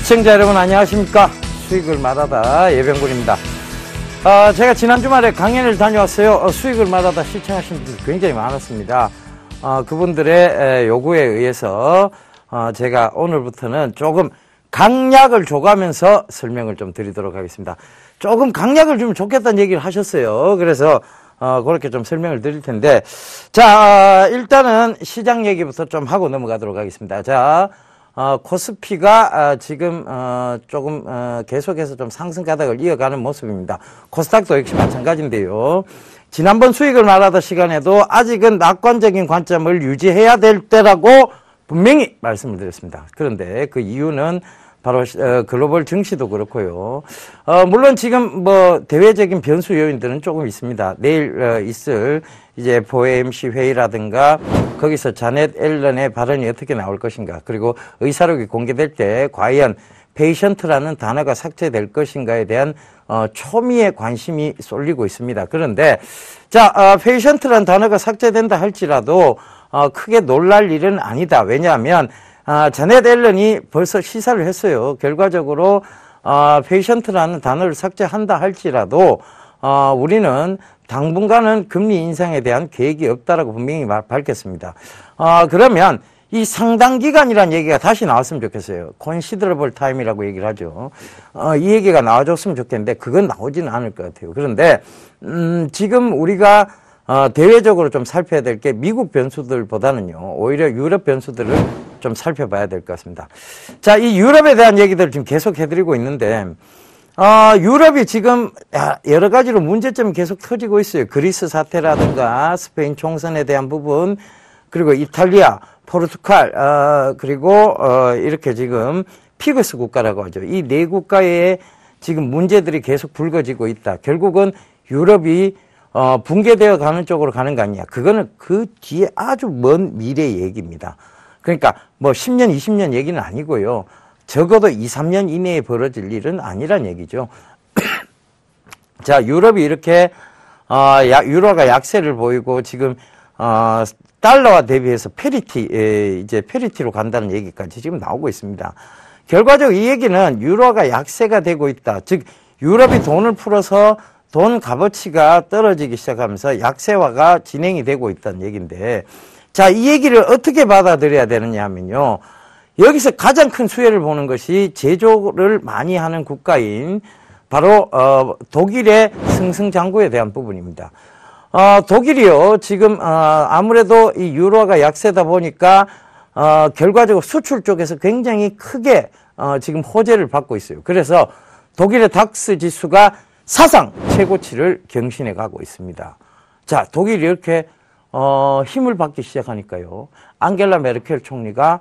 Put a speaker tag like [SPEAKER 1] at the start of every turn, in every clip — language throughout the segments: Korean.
[SPEAKER 1] 시청자 여러분 안녕하십니까. 수익을 말하다 예병군입니다. 제가 지난 주말에 강연을 다녀왔어요. 수익을 말하다 시청하신 분들이 굉장히 많았습니다. 그분들의 요구에 의해서 제가 오늘부터는 조금 강약을 줘가면서 설명을 좀 드리도록 하겠습니다. 조금 강약을 주면 좋겠다는 얘기를 하셨어요. 그래서 그렇게 좀 설명을 드릴 텐데, 자, 일단은 시장 얘기부터 좀 하고 넘어가도록 하겠습니다. 자, 코스피가 지금 조금 계속해서 좀 상승 가닥을 이어가는 모습입니다. 코스닥도 역시 마찬가지인데요. 지난번 수익을 말하던 시간에도 아직은 낙관적인 관점을 유지해야 될 때라고 분명히 말씀을 드렸습니다. 그런데 그 이유는 바로 글로벌 증시도 그렇고요. 물론 지금 뭐 대외적인 변수 요인들은 조금 있습니다. 내일 있을 이제 FOMC 회의라든가 거기서 자넷 앨런의 발언이 어떻게 나올 것인가, 그리고 의사록이 공개될 때 과연 페이션트라는 단어가 삭제될 것인가에 대한 초미의 관심이 쏠리고 있습니다. 그런데 자, 페이션트라는 단어가 삭제된다 할지라도 크게 놀랄 일은 아니다. 왜냐하면 자넷 앨런이 벌써 시사를 했어요. 결과적으로 페이션트라는 단어를 삭제한다 할지라도 우리는 당분간은 금리 인상에 대한 계획이 없다라고 분명히 밝혔습니다. 그러면 이 상당 기간이라는 얘기가 다시 나왔으면 좋겠어요. considerable time이라고 얘기를 하죠. 이 얘기가 나와줬으면 좋겠는데 그건 나오지는 않을 것 같아요. 그런데 지금 우리가 대외적으로 좀 살펴야 될 게 미국 변수들보다는요, 오히려 유럽 변수들을 좀 살펴봐야 될 것 같습니다. 자, 이 유럽에 대한 얘기들을 지금 계속 해드리고 있는데, 유럽이 지금 여러 가지로 문제점이 계속 터지고 있어요. 그리스 사태라든가 스페인 총선에 대한 부분, 그리고 이탈리아, 포르투갈, 그리고 이렇게 지금 피그스 국가라고 하죠. 이 네 국가에 지금 문제들이 계속 불거지고 있다. 결국은 유럽이 붕괴되어 가는 쪽으로 가는 거 아니냐. 그거는 그 뒤에 아주 먼 미래의 얘기입니다. 그러니까 뭐 10년, 20년 얘기는 아니고요. 적어도 2, 3년 이내에 벌어질 일은 아니란 얘기죠. 자, 유럽이 이렇게 유로가 약세를 보이고 지금 달러와 대비해서 이제 페리티로 간다는 얘기까지 지금 나오고 있습니다. 결과적으로 이 얘기는 유로가 약세가 되고 있다. 즉 유럽이 돈을 풀어서 돈 값어치가 떨어지기 시작하면서 약세화가 진행이 되고 있다는 얘기인데, 자, 이 얘기를 어떻게 받아들여야 되느냐 하면요, 여기서 가장 큰 수혜를 보는 것이 제조를 많이 하는 국가인 바로 독일의 승승장구에 대한 부분입니다. 독일이요, 지금 아무래도 이 유로가 약세다 보니까 결과적으로 수출 쪽에서 굉장히 크게 지금 호재를 받고 있어요. 그래서 독일의 닥스 지수가 사상 최고치를 경신해 가고 있습니다. 자, 독일이 이렇게 힘을 받기 시작하니까요, 앙겔라 메르켈 총리가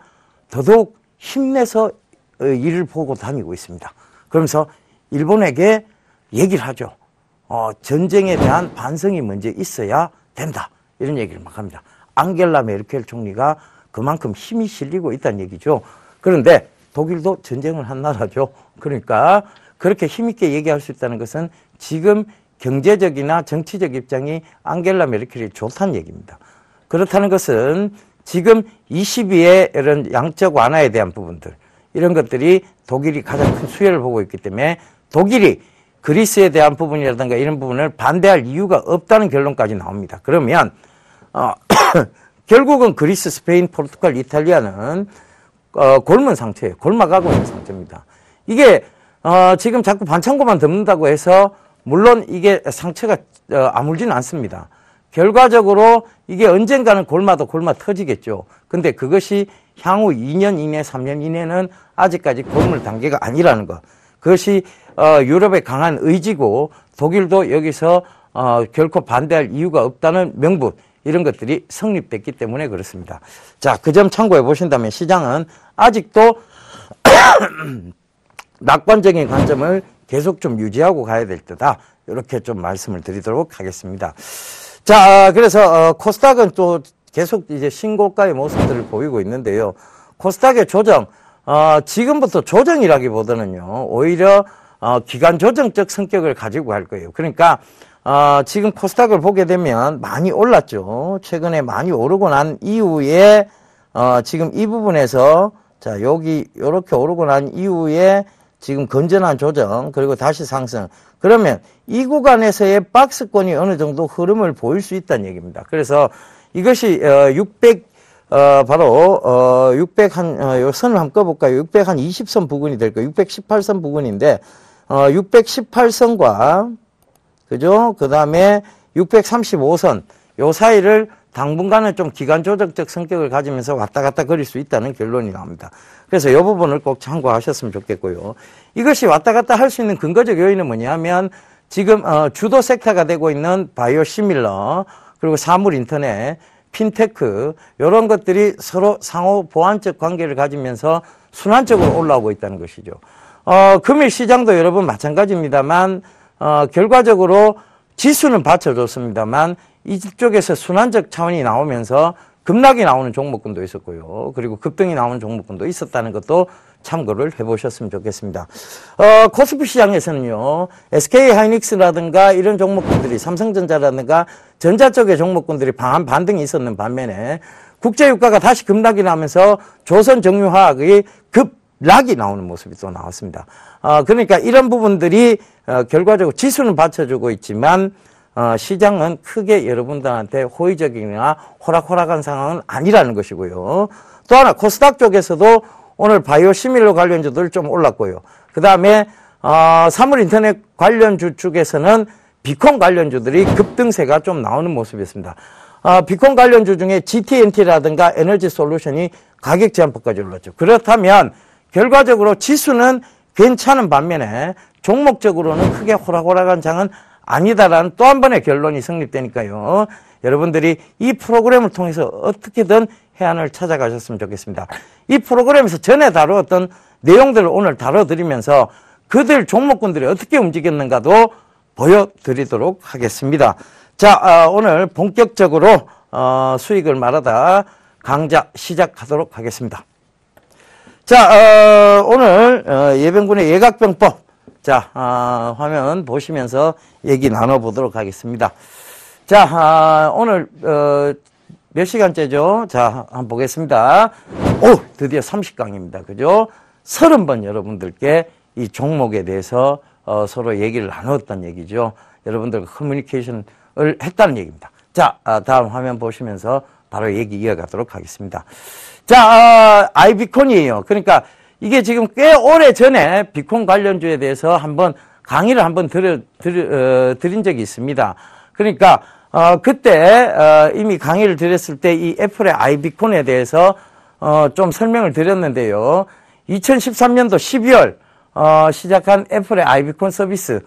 [SPEAKER 1] 더더욱 힘내서 일을 보고 다니고 있습니다. 그러면서 일본에게 얘기를 하죠. 전쟁에 대한 반성이 먼저 있어야 된다. 이런 얘기를 막 합니다. 앙겔라 메르켈 총리가 그만큼 힘이 실리고 있다는 얘기죠. 그런데 독일도 전쟁을 한 나라죠. 그러니까 그렇게 힘있게 얘기할 수 있다는 것은 지금 경제적이나 정치적 입장이 앙겔라 메르켈이 좋다는 얘기입니다. 그렇다는 것은 지금 22의 이런 양적 완화에 대한 부분들, 이런 것들이 독일이 가장 큰 수혜를 보고 있기 때문에 독일이 그리스에 대한 부분이라든가 이런 부분을 반대할 이유가 없다는 결론까지 나옵니다. 그러면 결국은 그리스, 스페인, 포르투갈, 이탈리아는 곪은 상태예요. 곪아가고 있는 상태입니다. 이게 지금 자꾸 반창고만 덮는다고 해서 물론 이게 상처가 아물지는 않습니다. 결과적으로 이게 언젠가는 곪아 터지겠죠. 근데 그것이 향후 2년 이내, 3년 이내는 아직까지 곪을 단계가 아니라는 것. 그것이 유럽의 강한 의지고 독일도 여기서 결코 반대할 이유가 없다는 명분, 이런 것들이 성립됐기 때문에 그렇습니다. 자, 그 점 참고해 보신다면 시장은 아직도 낙관적인 관점을 계속 좀 유지하고 가야 될 때다. 이렇게 좀 말씀을 드리도록 하겠습니다. 자, 그래서 코스닥은 또 계속 이제 신고가의 모습들을 보이고 있는데요. 코스닥의 조정, 지금부터 조정이라기보다는요, 오히려 기간 조정적 성격을 가지고 갈 거예요. 그러니까 지금 코스닥을 보게 되면 많이 올랐죠. 최근에 많이 오르고 난 이후에 지금 이 부분에서 자, 여기 이렇게 오르고 난 이후에 지금 건전한 조정, 그리고 다시 상승. 그러면 이 구간에서의 박스권이 어느 정도 흐름을 보일 수 있다는 얘기입니다. 그래서 이것이 600 요 선을 한번 꺼볼까요? 620선 부근이 될 거예요. 618선 부근인데 618선과 그죠? 그 다음에 635선 요 사이를 당분간은 좀 기간 조정적 성격을 가지면서 왔다 갔다 거릴 수 있다는 결론이 나옵니다. 그래서 이 부분을 꼭 참고하셨으면 좋겠고요. 이것이 왔다 갔다 할 수 있는 근거적 요인은 뭐냐면 지금 주도 섹터가 되고 있는 바이오 시밀러 그리고 사물 인터넷 핀테크 이런 것들이 서로 상호 보완적 관계를 가지면서 순환적으로 올라오고 있다는 것이죠. 금일 시장도 여러분 마찬가지입니다만 결과적으로 지수는 받쳐줬습니다만 이쪽에서 순환적 차원이 나오면서 급락이 나오는 종목군도 있었고요. 그리고 급등이 나오는 종목군도 있었다는 것도 참고를 해보셨으면 좋겠습니다. 코스피 시장에서는요, SK 하이닉스라든가 이런 종목군들이 삼성전자라든가 전자 쪽의 종목군들이 반등이 있었는 반면에 국제유가가 다시 급락이 나면서 조선정유화학의 급락이 나오는 모습이 또 나왔습니다. 그러니까 이런 부분들이 결과적으로 지수는 받쳐주고 있지만 시장은 크게 여러분들한테 호의적이거나 호락호락한 상황은 아니라는 것이고요. 또 하나 코스닥 쪽에서도 오늘 바이오 시밀러 관련주들 좀 올랐고요. 그 다음에 사물 인터넷 관련주 쪽에서는 비콘 관련주들이 급등세가 좀 나오는 모습이었습니다. 비콘 관련주 중에 GTNT라든가 에너지 솔루션이 가격 제한폭까지 올랐죠. 그렇다면 결과적으로 지수는 괜찮은 반면에 종목적으로는 크게 호락호락한 장은 아니다라는 또 한 번의 결론이 성립되니까요. 여러분들이 이 프로그램을 통해서 어떻게든 해안을 찾아가셨으면 좋겠습니다. 이 프로그램에서 전에 다루었던 내용들을 오늘 다뤄드리면서 그들 종목군들이 어떻게 움직였는가도 보여드리도록 하겠습니다. 자, 오늘 본격적으로 수익을 말하다 강좌 시작하도록 하겠습니다. 자, 오늘 예병군의 예각병법, 자, 화면 보시면서 얘기 나눠보도록 하겠습니다. 자, 오늘 몇 시간째죠? 자, 한번 보겠습니다. 오, 드디어 30강입니다. 그죠? 30번 여러분들께 이 종목에 대해서 서로 얘기를 나눴다는 얘기죠. 여러분들과 커뮤니케이션을 했다는 얘기입니다. 자, 다음 화면 보시면서 바로 얘기 이어가도록 하겠습니다. 자, 아이비콘이에요. 그러니까 이게 지금 꽤 오래 전에 비콘 관련주에 대해서 한번 강의를 한번 드린 적이 있습니다. 그러니까 그때 이미 강의를 드렸을 때 이 애플의 아이비콘에 대해서 좀 설명을 드렸는데요. 2013년도 12월 시작한 애플의 아이비콘 서비스.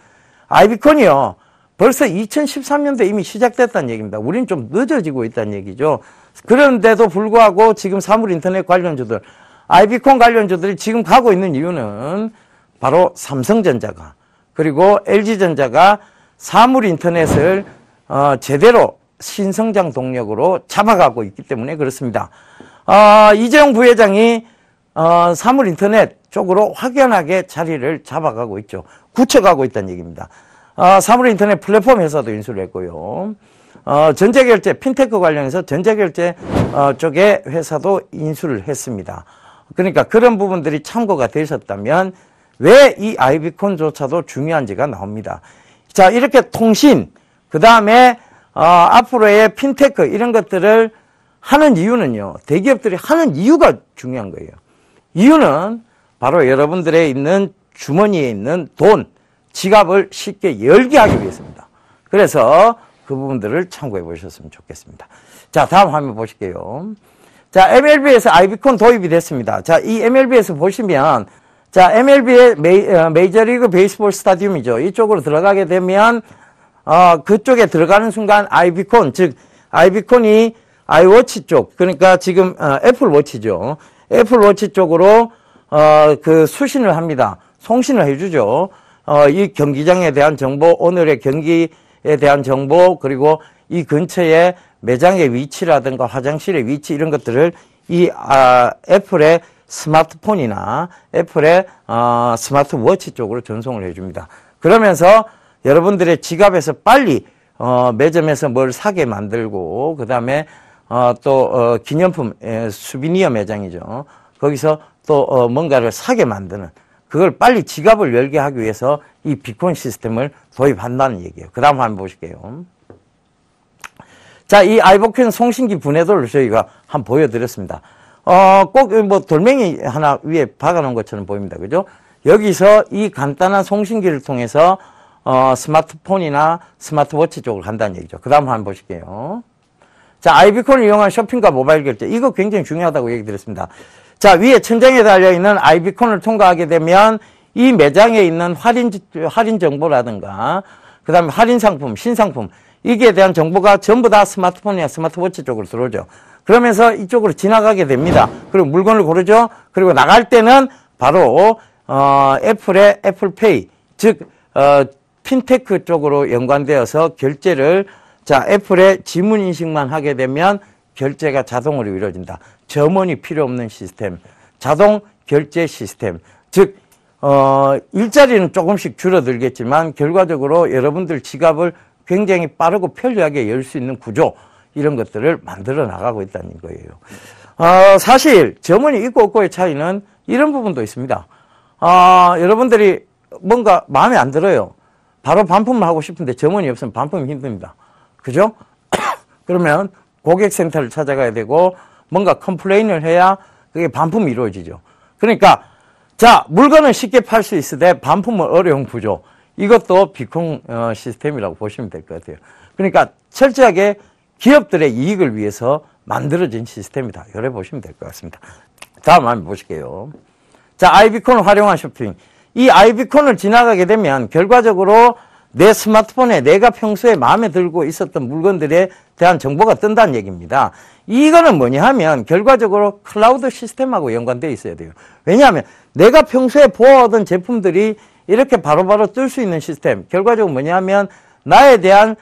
[SPEAKER 1] 아이비콘이요. 벌써 2013년도에 이미 시작됐다는 얘기입니다. 우리는 좀 늦어지고 있다는 얘기죠. 그런데도 불구하고 지금 사물 인터넷 관련주들, 아이비콘 관련주들이 지금 가고 있는 이유는 바로 삼성전자가 그리고 LG전자가 사물 인터넷을 제대로 신성장 동력으로 잡아가고 있기 때문에 그렇습니다. 이재용 부회장이 사물 인터넷 쪽으로 확연하게 자리를 잡아가고 있죠. 굳혀가고 있다는 얘기입니다. 사물 인터넷 플랫폼 회사도 인수를 했고요. 전자결제, 핀테크 관련해서 전자결제 쪽의 회사도 인수를 했습니다. 그러니까 그런 부분들이 참고가 되셨다면 왜 이 아이비콘조차도 중요한지가 나옵니다. 자, 이렇게 통신, 그 다음에 앞으로의 핀테크 이런 것들을 하는 이유는요. 대기업들이 하는 이유가 중요한 거예요. 이유는 바로 여러분들의 있는 주머니에 있는 돈, 지갑을 쉽게 열게 하기 위해서입니다. 그래서 그 부분들을 참고해 보셨으면 좋겠습니다. 자, 다음 화면 보실게요. 자, MLB에서 아이비콘 도입이 됐습니다. 자, 이 MLB에서 보시면, 자, MLB의 메이저리그 베이스볼 스타디움이죠. 이쪽으로 들어가게 되면, 그쪽에 들어가는 순간 아이비콘, 즉, 아이비콘이 아이워치 쪽, 그러니까 지금, 애플워치죠. 애플워치 쪽으로, 그 수신을 합니다. 송신을 해주죠. 이 경기장에 대한 정보, 오늘의 경기에 대한 정보, 그리고 이 근처에 매장의 위치라든가 화장실의 위치 이런 것들을 이 애플의 스마트폰이나 애플의 스마트워치 쪽으로 전송을 해줍니다. 그러면서 여러분들의 지갑에서 빨리 매점에서 뭘 사게 만들고 그 다음에 또 기념품 수비니어 매장이죠. 거기서 또 뭔가를 사게 만드는, 그걸 빨리 지갑을 열게 하기 위해서 이 비콘 시스템을 도입한다는 얘기예요. 그 다음 한번 보실게요. 자, 이 아이보콘 송신기 분해도를 저희가 한번 보여드렸습니다. 꼭 뭐 돌멩이 하나 위에 박아놓은 것처럼 보입니다. 그죠? 여기서 이 간단한 송신기를 통해서 스마트폰이나 스마트워치 쪽으로 간다는 얘기죠. 그 다음 한번 보실게요. 자, 아이비콘을 이용한 쇼핑과 모바일 결제. 이거 굉장히 중요하다고 얘기 드렸습니다. 자, 위에 천장에 달려있는 아이비콘을 통과하게 되면 이 매장에 있는 할인 정보라든가, 그 다음에 할인 상품, 신상품, 이게 대한 정보가 전부 다 스마트폰이나 스마트워치 쪽으로 들어오죠. 그러면서 이쪽으로 지나가게 됩니다. 그리고 물건을 고르죠. 그리고 나갈 때는 바로, 애플의 애플페이, 즉, 핀테크 쪽으로 연관되어서 결제를, 자, 애플의 지문 인식만 하게 되면 결제가 자동으로 이루어진다. 점원이 필요 없는 시스템, 자동 결제 시스템. 즉, 일자리는 조금씩 줄어들겠지만 결과적으로 여러분들 지갑을 굉장히 빠르고 편리하게 열 수 있는 구조, 이런 것들을 만들어 나가고 있다는 거예요. 사실 점원이 있고 없고의 차이는 이런 부분도 있습니다. 여러분들이 뭔가 마음에 안 들어요. 바로 반품을 하고 싶은데 점원이 없으면 반품이 힘듭니다. 그죠? 그러면 고객센터를 찾아가야 되고 뭔가 컴플레인을 해야 그게 반품이 이루어지죠. 그러니까 자, 물건은 쉽게 팔 수 있으되 반품은 어려운 구조. 이것도 비콘 시스템이라고 보시면 될 것 같아요. 그러니까 철저하게 기업들의 이익을 위해서 만들어진 시스템이다. 이래 보시면 될 것 같습니다. 다음 한번 보실게요. 자, 아이비콘을 활용한 쇼핑. 이 아이비콘을 지나가게 되면 결과적으로 내 스마트폰에 내가 평소에 마음에 들고 있었던 물건들에 대한 정보가 뜬다는 얘기입니다. 이거는 뭐냐 하면 결과적으로 클라우드 시스템하고 연관되어 있어야 돼요. 왜냐하면 내가 평소에 보아오던 제품들이 이렇게 바로바로 뜰 수 있는 시스템. 결과적으로 뭐냐 하면 나에 대한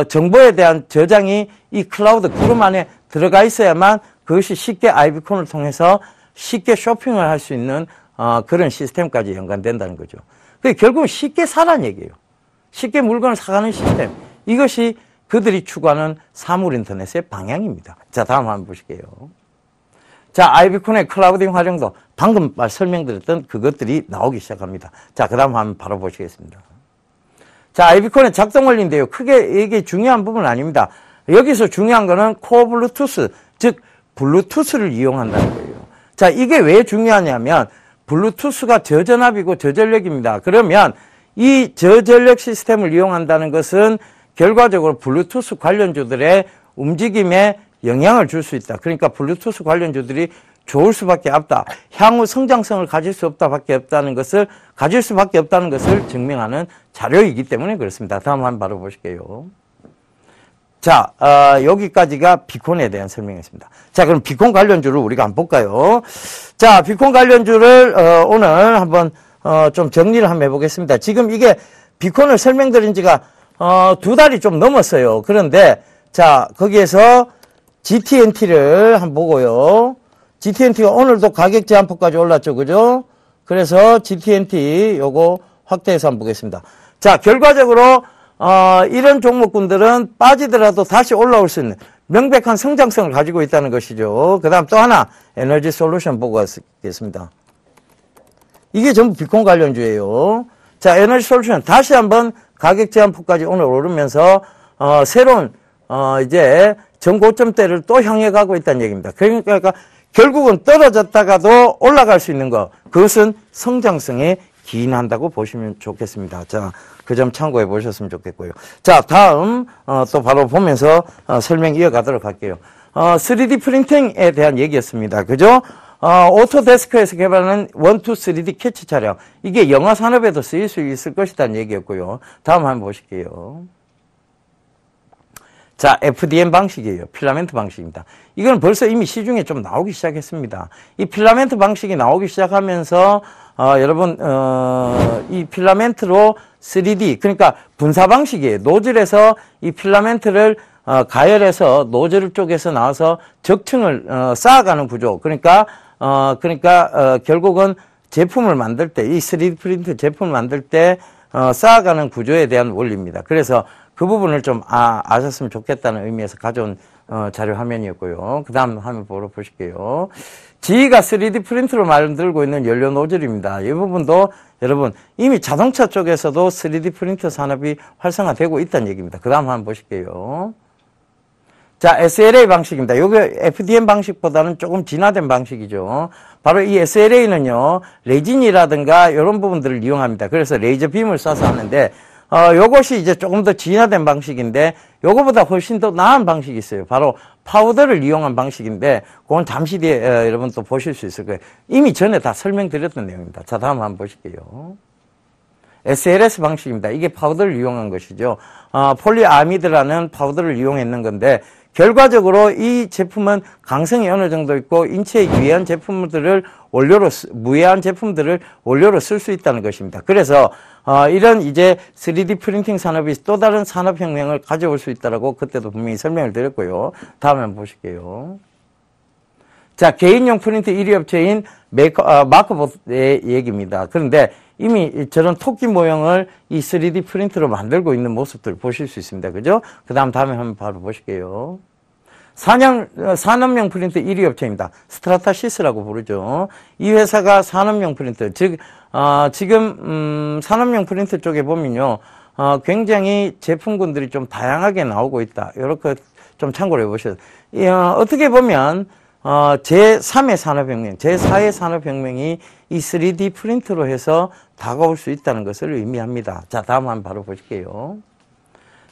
[SPEAKER 1] 정보에 대한 저장이 이 클라우드 그룹 안에 들어가 있어야만 그것이 쉽게 아이비콘을 통해서 쉽게 쇼핑을 할 수 있는 그런 시스템까지 연관된다는 거죠. 그게 결국은 쉽게 사라는 얘기예요. 쉽게 물건을 사가는 시스템. 이것이 그들이 추구하는 사물 인터넷의 방향입니다. 자, 다음 한번 보실게요. 자, 아이비콘의 클라우딩 활용도 방금 설명드렸던 그것들이 나오기 시작합니다. 자, 그 다음 한번 바로 보시겠습니다. 자, 아이비콘의 작동 원리인데요. 크게 이게 중요한 부분은 아닙니다. 여기서 중요한 거는 코어 블루투스, 즉 블루투스를 이용한다는 거예요. 자, 이게 왜 중요하냐면 블루투스가 저전압이고 저전력입니다. 그러면 이 저전력 시스템을 이용한다는 것은 결과적으로 블루투스 관련주들의 움직임에 영향을 줄 수 있다. 그러니까 블루투스 관련주들이 좋을 수밖에 없다. 향후 성장성을 가질 수밖에 없다는 것을 증명하는 자료이기 때문에 그렇습니다. 다음 한번 바로 보실게요. 자, 여기까지가 비콘에 대한 설명이었습니다. 자, 그럼 비콘 관련주를 우리가 한번 볼까요? 자, 비콘 관련주를 오늘 한번 좀 정리를 한번 해보겠습니다. 지금 이게 비콘을 설명드린 지가 2달이 좀 넘었어요. 그런데 자, 거기에서 GTNT를 한번 보고요. GTNT가 오늘도 가격 제한폭까지 올랐죠. 그죠? 그래서 GTNT 요거 확대해서 한번 보겠습니다. 자, 결과적으로 이런 종목군들은 빠지더라도 다시 올라올 수 있는 명백한 성장성을 가지고 있다는 것이죠. 그 다음 또 하나 에너지 솔루션 보고 가겠습니다. 이게 전부 비콘 관련주예요. 자, 에너지 솔루션 다시 한번 가격 제한폭까지 오늘 오르면서 새로운 이제 전고점대를 또 향해 가고 있다는 얘기입니다. 그러니까 결국은 떨어졌다가도 올라갈 수 있는 것, 그것은 성장성에 기인한다고 보시면 좋겠습니다. 자, 그 점 참고해 보셨으면 좋겠고요. 자, 다음 또 바로 보면서 설명 이어가도록 할게요. 3D 프린팅에 대한 얘기였습니다. 그죠? 오토데스크에서 개발하는 1, 2, 3D 캐치 차량. 이게 영화 산업에도 쓰일 수 있을 것이라는 얘기였고요. 다음 한번 보실게요. 자, FDM 방식이에요. 필라멘트 방식입니다. 이건 벌써 이미 시중에 좀 나오기 시작했습니다. 이 필라멘트 방식이 나오기 시작하면서 여러분 이 필라멘트로 3D, 그러니까 분사 방식이에요. 노즐에서 이 필라멘트를 가열해서 노즐 쪽에서 나와서 적층을 쌓아가는 구조. 그러니까 결국은 제품을 만들 때, 이 3D 프린트 제품을 만들 때 쌓아가는 구조에 대한 원리입니다. 그래서 그 부분을 좀 아셨으면 좋겠다는 의미에서 가져온 자료 화면이었고요. 그 다음 화면 보러 보실게요. 지희가 3D 프린터로 만들고 있는 연료 노즐입니다. 이 부분도 여러분 이미 자동차 쪽에서도 3D 프린터 산업이 활성화되고 있다는 얘기입니다. 그 다음 한번 보실게요. 자, SLA 방식입니다. 요게 FDM 방식보다는 조금 진화된 방식이죠. 바로 이 SLA는요, 레진이라든가 이런 부분들을 이용합니다. 그래서 레이저 빔을 쏴서 하는데, 요것이 이제 조금 더 진화된 방식인데, 요거보다 훨씬 더 나은 방식이 있어요. 바로 파우더를 이용한 방식인데, 그건 잠시 뒤에 여러분 또 보실 수 있을 거예요. 이미 전에 다 설명드렸던 내용입니다. 자, 다음 한번 보실게요. SLS 방식입니다. 이게 파우더를 이용한 것이죠. 폴리아미드라는 파우더를 이용했는 건데, 결과적으로 이 제품은 강성이 어느 정도 있고 인체에 유해한 제품들을 원료로 무해한 제품들을 원료로 쓸 수 있다는 것입니다. 그래서 이런 이제 3D 프린팅 산업이 또 다른 산업혁명을 가져올 수 있다라고 그때도 분명히 설명을 드렸고요. 다음에 한번 보실게요. 자, 개인용 프린트 1위 업체인 마커봇의 얘기입니다. 그런데 이미 저런 토끼 모형을 이 3D 프린터로 만들고 있는 모습들 보실 수 있습니다. 그죠? 그 다음에 한번 바로 보실게요. 산업용 프린터 1위 업체입니다. 스트라타시스라고 부르죠. 이 회사가 산업용 프린터, 즉, 지금, 산업용 프린터 쪽에 보면요, 굉장히 제품군들이 좀 다양하게 나오고 있다. 이렇게 좀 참고를 해보셔도. 어떻게 보면, 제3의 산업혁명, 제4의 산업혁명이 이 3D 프린터로 해서 다가올 수 있다는 것을 의미합니다. 자, 다음 한번 바로 보실게요.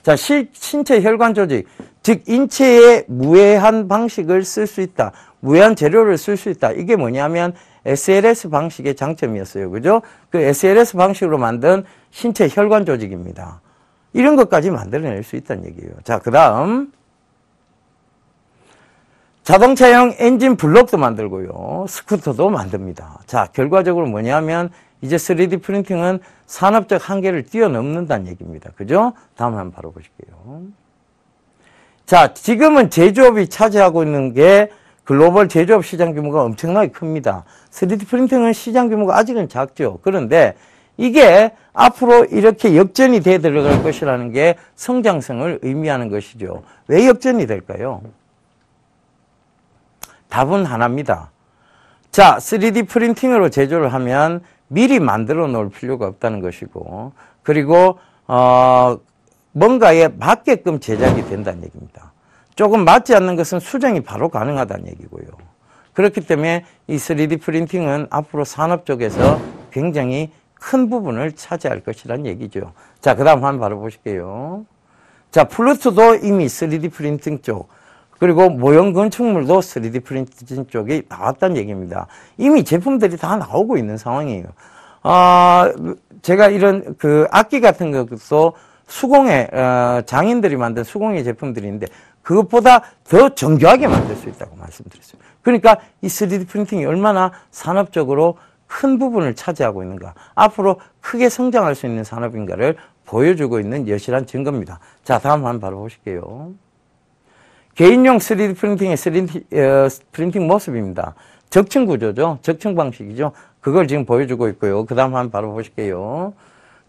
[SPEAKER 1] 자, 신체 혈관 조직, 즉 인체의 무해한 방식을 쓸 수 있다. 무해한 재료를 쓸 수 있다. 이게 뭐냐면 SLS 방식의 장점이었어요. 그죠? 그 SLS 방식으로 만든 신체 혈관 조직입니다. 이런 것까지 만들어낼 수 있다는 얘기예요. 자, 그 다음. 자동차용 엔진 블록도 만들고요. 스쿠터도 만듭니다. 자, 결과적으로 뭐냐면 이제 3D 프린팅은 산업적 한계를 뛰어넘는다는 얘기입니다. 그죠? 다음 한번 바로 보실게요. 자, 지금은 제조업이 차지하고 있는 게 글로벌 제조업 시장 규모가 엄청나게 큽니다. 3D 프린팅은 시장 규모가 아직은 작죠. 그런데 이게 앞으로 이렇게 역전이 돼 들어갈 것이라는 게 성장성을 의미하는 것이죠. 왜 역전이 될까요? 답은 하나입니다. 자, 3D 프린팅으로 제조를 하면 미리 만들어 놓을 필요가 없다는 것이고, 그리고 뭔가에 맞게끔 제작이 된다는 얘기입니다. 조금 맞지 않는 것은 수정이 바로 가능하다는 얘기고요. 그렇기 때문에 이 3D 프린팅은 앞으로 산업 쪽에서 굉장히 큰 부분을 차지할 것이라는 얘기죠. 자, 그 다음 한번 바로 보실게요. 자, 플루토도 이미 3D 프린팅 쪽, 그리고 모형 건축물도 3D 프린팅 쪽이 나왔다는 얘기입니다. 이미 제품들이 다 나오고 있는 상황이에요. 제가 이런 그 악기 같은 것도 수공예, 장인들이 만든 수공예 제품들인데 그것보다 더 정교하게 만들 수 있다고 말씀드렸어요. 그러니까 이 3D 프린팅이 얼마나 산업적으로 큰 부분을 차지하고 있는가, 앞으로 크게 성장할 수 있는 산업인가를 보여주고 있는 여실한 증거입니다. 자, 다음 한번 바로 보실게요. 개인용 3D 프린팅의 3D 프린팅 모습입니다. 적층 구조죠. 적층 방식이죠. 그걸 지금 보여주고 있고요. 그 다음 한번 바로 보실게요.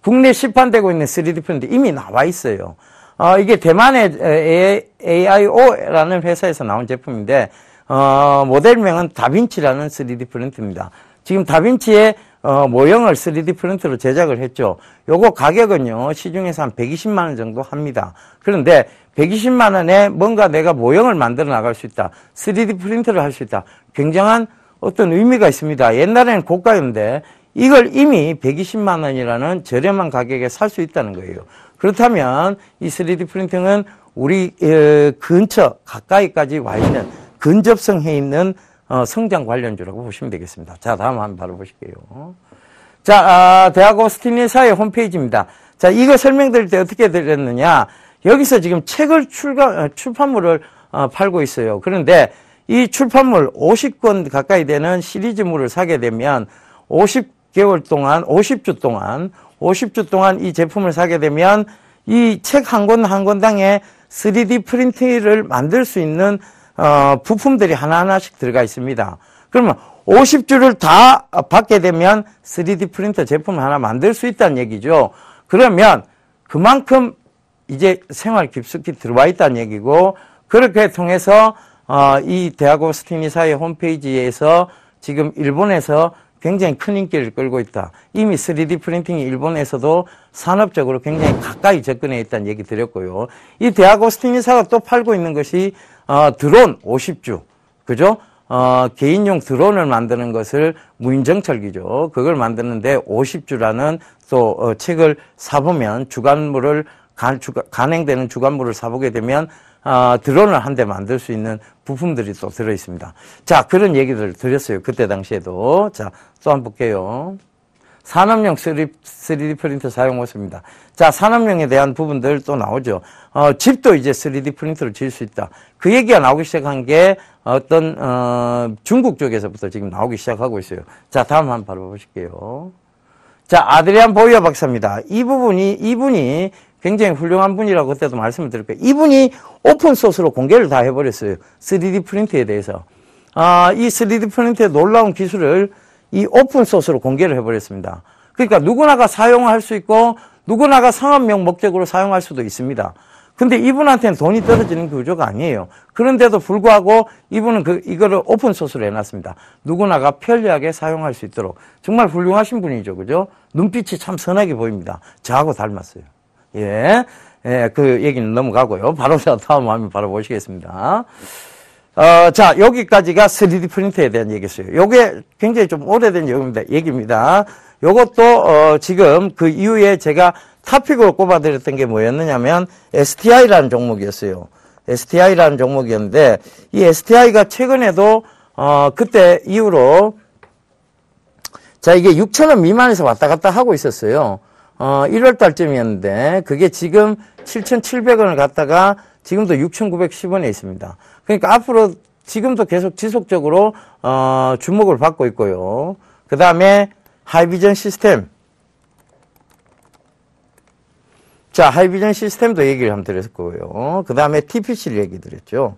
[SPEAKER 1] 국내 시판되고 있는 3D 프린터 이미 나와 있어요. 이게 대만의 AIO라는 회사에서 나온 제품인데, 모델명은 다빈치라는 3D 프린터입니다. 지금 다빈치의 모형을 3D 프린터로 제작을 했죠. 요거 가격은요, 시중에서 한 120만 원 정도 합니다. 그런데 120만 원에 뭔가 내가 모형을 만들어 나갈 수 있다. 3D 프린터를 할 수 있다. 굉장한 어떤 의미가 있습니다. 옛날에는 고가였는데 이걸 이미 120만 원이라는 저렴한 가격에 살 수 있다는 거예요. 그렇다면 이 3D 프린팅은 우리 근처 가까이까지 와 있는 근접성해 있는 성장 관련주라고 보시면 되겠습니다. 자, 다음 한번 바로 보실게요. 자, 대학 오스틴 회사의 홈페이지입니다. 자, 이거 설명드릴 때 어떻게 드렸느냐. 여기서 지금 책을 출판물을 팔고 있어요. 그런데 이 출판물 50권 가까이 되는 시리즈물을 사게 되면 50개월 동안, 50주 동안 이 제품을 사게 되면 이 책 한 권 한 권당에 3D 프린팅을 만들 수 있는 부품들이 하나하나씩 들어가 있습니다. 그러면 50주를 다 받게 되면 3D 프린터 제품을 하나 만들 수 있다는 얘기죠. 그러면 그만큼 이제 생활 깊숙이 들어와 있다는 얘기고, 그렇게 통해서 이 데아고스티니사의 홈페이지에서 지금 일본에서 굉장히 큰 인기를 끌고 있다. 이미 3D 프린팅이 일본에서도 산업적으로 굉장히 가까이 접근해 있다는 얘기 드렸고요. 이 데아고스티니사가 또 팔고 있는 것이 드론 50주, 그죠? 개인용 드론을 만드는 것을 무인정찰기죠. 그걸 만드는데 50주라는 또 책을 사보면 간행되는 주간물을 사보게 되면 드론을 한 대 만들 수 있는 부품들이 또 들어있습니다. 자, 그런 얘기들을 드렸어요. 그때 당시에도. 자, 또 한번 볼게요. 산업용 3D 프린터 사용 모습입니다. 자, 산업용에 대한 부분들 또 나오죠. 집도 이제 3D 프린터를 지을 수 있다. 그 얘기가 나오기 시작한 게 중국 쪽에서부터 지금 나오기 시작하고 있어요. 자, 다음 한번 바로 보실게요. 자, 아드리안 보이어 박사입니다. 이분이 굉장히 훌륭한 분이라고 그때도 말씀을 드렸고요. 이분이 오픈소스로 공개를 다 해버렸어요. 3D 프린터에 대해서. 이 3D 프린터의 놀라운 기술을 이 오픈소스로 공개를 해버렸습니다. 그러니까 누구나가 사용할 수 있고 누구나가 상업용 목적으로 사용할 수도 있습니다. 근데 이분한테는 돈이 떨어지는 구조가 아니에요. 그런데도 불구하고 이분은 이거를 오픈소스로 해놨습니다. 누구나가 편리하게 사용할 수 있도록. 정말 훌륭하신 분이죠. 그죠? 눈빛이 참 선하게 보입니다. 저하고 닮았어요. 예, 그 얘기는 넘어가고요. 바로 다음 화면 바로 보시겠습니다. 자, 여기까지가 3D 프린터에 대한 얘기였어요. 요게 굉장히 좀 오래된 얘기입니다. 요것도, 지금 그 이후에 제가 토픽으로 꼽아드렸던 게 뭐였느냐면, STI라는 종목이었어요. STI라는 종목이었는데, 이 STI가 최근에도, 그때 이후로, 자, 이게 6,000원 미만에서 왔다 갔다 하고 있었어요. 1월 달쯤이었는데, 그게 지금 7,700원을 갔다가 지금도 6,910원에 있습니다. 그러니까 앞으로 지금도 계속 지속적으로, 주목을 받고 있고요. 그 다음에 하이비전 시스템. 자, 하이비전 시스템도 얘기를 한번 드렸고요. 그 다음에 TPC를 얘기 드렸죠.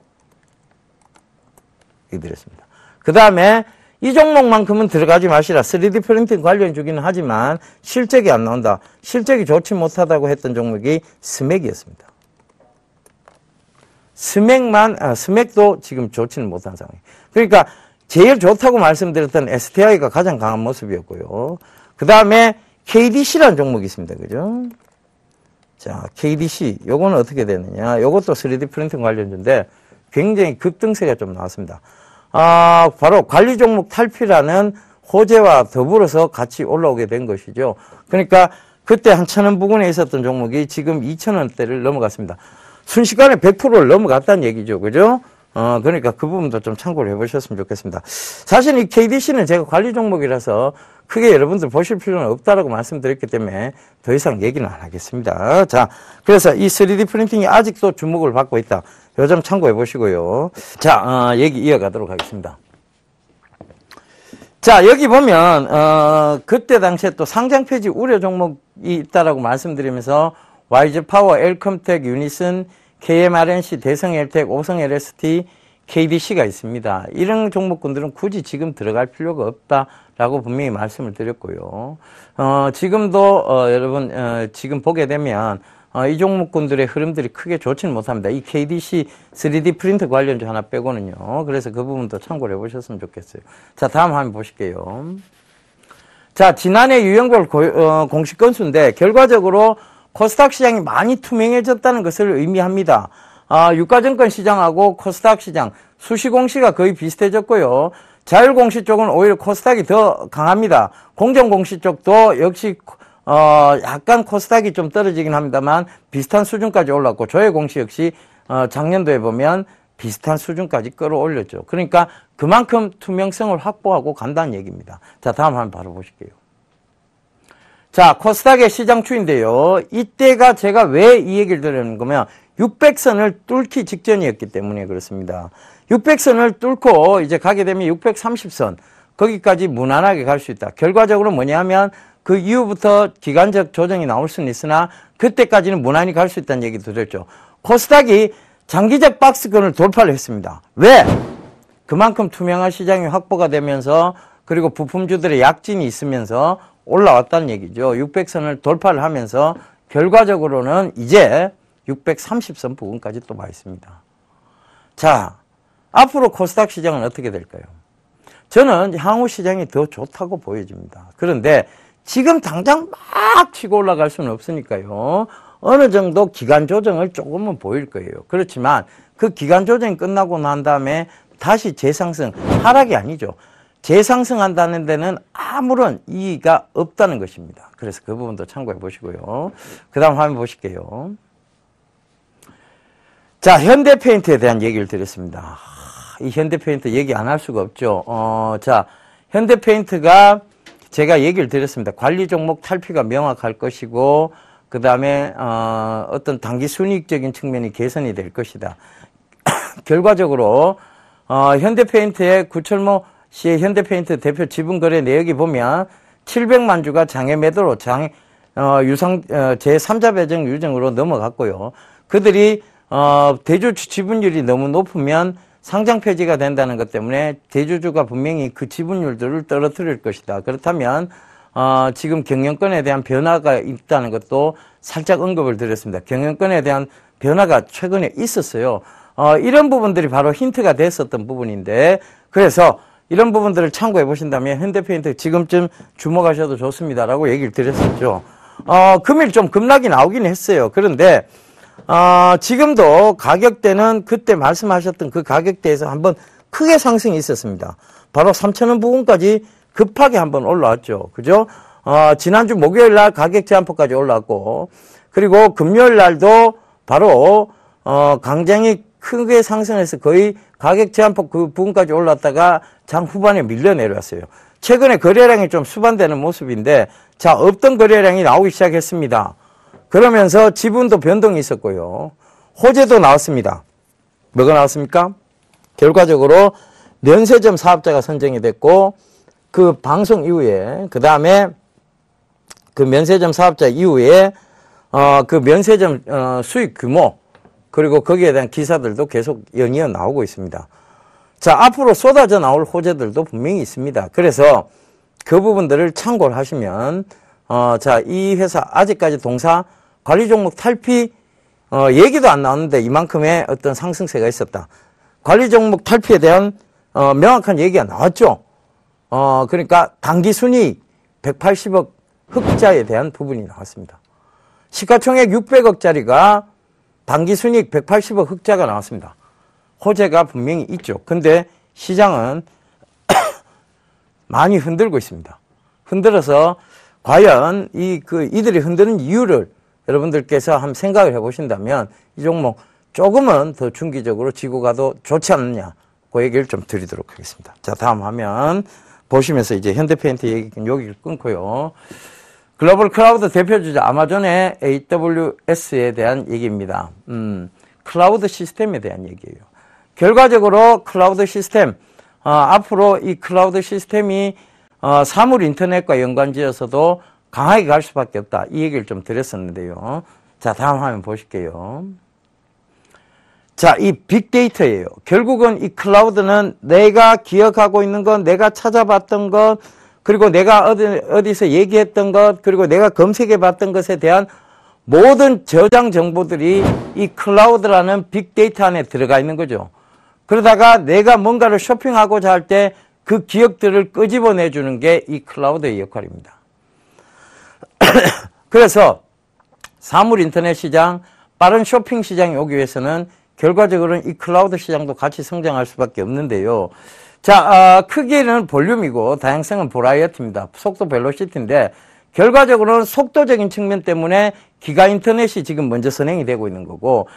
[SPEAKER 1] 얘기 드렸습니다. 그 다음에 이 종목만큼은 들어가지 마시라. 3D 프린팅 관련 주기는 하지만 실적이 안 나온다. 실적이 좋지 못하다고 했던 종목이 스맥이었습니다. 스맥도 지금 좋지는 못한 상황이에요. 그러니까 제일 좋다고 말씀드렸던 STI가 가장 강한 모습이었고요. 그 다음에 KDC라는 종목이 있습니다. 그죠? 자, KDC. 요거는 어떻게 되느냐. 요것도 3D 프린팅 관련주인데 굉장히 급등세가 좀 나왔습니다. 바로 관리 종목 탈피라는 호재와 더불어서 같이 올라오게 된 것이죠. 그러니까 그때 한 1,000원 부근에 있었던 종목이 지금 2,000원대를 넘어갔습니다. 순식간에 100%를 넘어갔다는 얘기죠. 그죠? 그러니까 그 부분도 좀 참고를 해보셨으면 좋겠습니다. 사실 이 KDC는 제가 관리 종목이라서 크게 여러분들 보실 필요는 없다라고 말씀드렸기 때문에 더 이상 얘기는 안 하겠습니다. 자, 그래서 이 3D 프린팅이 아직도 주목을 받고 있다. 요 점 참고해 보시고요. 자, 얘기 이어가도록 하겠습니다. 자, 여기 보면, 그때 당시에 또 상장 폐지 우려 종목이 있다라고 말씀드리면서 와이즈파워, 엘컴텍, 유니슨, KMRNC, 대성엘텍, 오성LST, KDC가 있습니다. 이런 종목군들은 굳이 지금 들어갈 필요가 없다라고 분명히 말씀을 드렸고요. 지금도, 여러분, 지금 보게 되면, 이 종목군들의 흐름들이 크게 좋지는 못합니다. 이 KDC 3D 프린터 관련주 하나 빼고는요. 그래서 그 부분도 참고를 해보셨으면 좋겠어요. 자, 다음 화면 보실게요. 자, 지난해 유형별 공시 건수인데 결과적으로 코스닥 시장이 많이 투명해졌다는 것을 의미합니다. 유가증권 시장하고 코스닥 시장 수시공시가 거의 비슷해졌고요. 자율공시 쪽은 오히려 코스닥이 더 강합니다. 공정공시 쪽도 역시 약간 코스닥이 좀 떨어지긴 합니다만 비슷한 수준까지 올랐고 조회공시 역시 작년도에 보면 비슷한 수준까지 끌어올렸죠. 그러니까 그만큼 투명성을 확보하고 간다는 얘기입니다. 자, 다음 한번 바로 보실게요. 자, 코스닥의 시장 추인데요. 이때가 제가 왜 이 얘기를 드리는 거면 600선을 뚫기 직전이었기 때문에 그렇습니다. 600선을 뚫고 이제 가게 되면 630선 거기까지 무난하게 갈 수 있다. 결과적으로 뭐냐면 그 이후부터 기간적 조정이 나올 수는 있으나 그때까지는 무난히 갈 수 있다는 얘기 드렸죠. 코스닥이 장기적 박스권을 돌파를 했습니다. 왜? 그만큼 투명한 시장이 확보가 되면서 그리고 부품주들의 약진이 있으면서 올라왔다는 얘기죠. 600선을 돌파를 하면서 결과적으로는 이제 630선 부근까지 또 와 있습니다. 자, 앞으로 코스닥 시장은 어떻게 될까요? 저는 향후 시장이 더 좋다고 보여집니다. 그런데 지금 당장 막 치고 올라갈 수는 없으니까요. 어느 정도 기간 조정을 조금은 보일 거예요. 그렇지만 그 기간 조정이 끝나고 난 다음에 다시 재상승, 하락이 아니죠. 재상승한다는 데는 아무런 이의가 없다는 것입니다. 그래서 그 부분도 참고해 보시고요. 그 다음 화면 보실게요. 자, 현대페인트에 대한 얘기를 드렸습니다. 이 현대페인트 얘기 안 할 수가 없죠. 자, 현대페인트가 제가 얘기를 드렸습니다. 관리 종목 탈피가 명확할 것이고, 그 다음에 어떤 단기 순이익적인 측면이 개선이 될 것이다. 결과적으로 현대페인트의 구철모 씨의 현대페인트 대표 지분 거래 내역이 보면 700만 주가 장외 매도로 제3자 배정 유정으로 넘어갔고요. 그들이 대주주 지분율이 너무 높으면 상장 폐지가 된다는 것 때문에 대주주가 분명히 그 지분율들을 떨어뜨릴 것이다. 그렇다면 지금 경영권에 대한 변화가 있다는 것도 살짝 언급을 드렸습니다. 경영권에 대한 변화가 최근에 있었어요. 이런 부분들이 바로 힌트가 됐었던 부분인데, 그래서 이런 부분들을 참고해 보신다면 현대페인트 지금쯤 주목하셔도 좋습니다라고 얘기를 드렸었죠. 금일 좀 급락이 나오긴 했어요. 그런데 지금도 가격대는 그때 말씀하셨던 그 가격대에서 한번 크게 상승이 있었습니다. 바로 3,000원 부근까지 급하게 한번 올라왔죠. 그죠? 지난주 목요일 날 가격 제한폭까지 올라왔고, 그리고 금요일 날도 바로 굉장히 크게 상승해서 거의 가격 제한폭 그 부분까지 올랐다가 장 후반에 밀려 내려왔어요. 최근에 거래량이 좀 수반되는 모습인데, 자, 없던 거래량이 나오기 시작했습니다. 그러면서 지분도 변동이 있었고요. 호재도 나왔습니다. 뭐가 나왔습니까? 결과적으로 면세점 사업자가 선정이 됐고, 그 방송 이후에, 그 다음에 그 면세점 사업자 이후에 그 면세점 수익 규모, 그리고 거기에 대한 기사들도 계속 연이어 나오고 있습니다. 자, 앞으로 쏟아져 나올 호재들도 분명히 있습니다. 그래서 그 부분들을 참고를 하시면, 자, 이 회사 아직까지 동사 관리 종목 탈피, 얘기도 안 나왔는데 이만큼의 어떤 상승세가 있었다. 관리 종목 탈피에 대한, 명확한 얘기가 나왔죠. 그러니까 단기 순이익 180억 흑자에 대한 부분이 나왔습니다. 시가총액 600억짜리가 단기 순이익 180억 흑자가 나왔습니다. 호재가 분명히 있죠. 근데 시장은 많이 흔들고 있습니다. 흔들어서 과연 이들이 흔드는 이유를 여러분들께서 한번 생각을 해 보신다면 이 종목 조금은 더 중기적으로 지고 가도 좋지 않느냐, 그 얘기를 좀 드리도록 하겠습니다. 자, 다음 화면 보시면서 이제 현대페인트 얘기는 여기를 끊고요. 글로벌 클라우드 대표주자 아마존의 AWS에 대한 얘기입니다. 클라우드 시스템에 대한 얘기예요. 결과적으로 클라우드 시스템, 앞으로 이 클라우드 시스템이 사물 인터넷과 연관지어서도 강하게 갈 수밖에 없다. 이 얘기를 좀 드렸었는데요. 자, 다음 화면 보실게요. 자, 이 빅데이터예요. 결국은 이 클라우드는 내가 기억하고 있는 것, 내가 찾아봤던 것, 그리고 내가 어디서 얘기했던 것, 그리고 내가 검색해 봤던 것에 대한 모든 저장 정보들이 이 클라우드라는 빅데이터 안에 들어가 있는 거죠. 그러다가 내가 뭔가를 쇼핑하고자 할 때 그 기억들을 끄집어내 주는 게 이 클라우드의 역할입니다. 그래서 사물 인터넷 시장, 빠른 쇼핑 시장이 오기 위해서는 결과적으로는 이 클라우드 시장도 같이 성장할 수밖에 없는데요. 자, 크기는 볼륨이고 다양성은 버라이어티입니다. 속도 벨로시티인데 결과적으로는 속도적인 측면 때문에 기가 인터넷이 지금 먼저 선행이 되고 있는 거고,